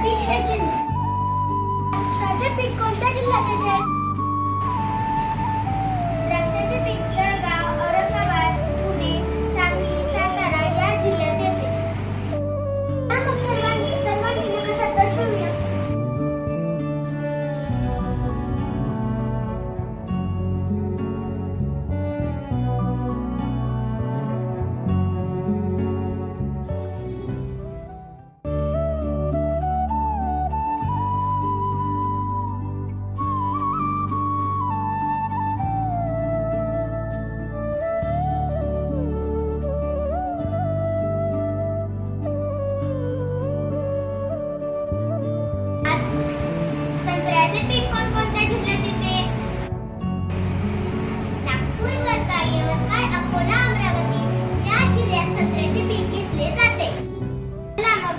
बीड हे जिल्हे. द्राक्षाचे पीक कोणत्या जिल्ह्यात येते? द्राक्षाचे पीक जळगाव, औरंगाबाद, पुणे, सांगली, सातारा या जिल्ह्यात येते. मग सर्वांनी नकाशात दर्शवूया. संत्र्याचे पीक कोणकोणत्या जिल्ह्यात येते? नागपूर, वर्धा, यवतमाळ, अकोला, अमरावती या जिल्ह्यात संत्र्याचे पीक घेतले जाते. चला मग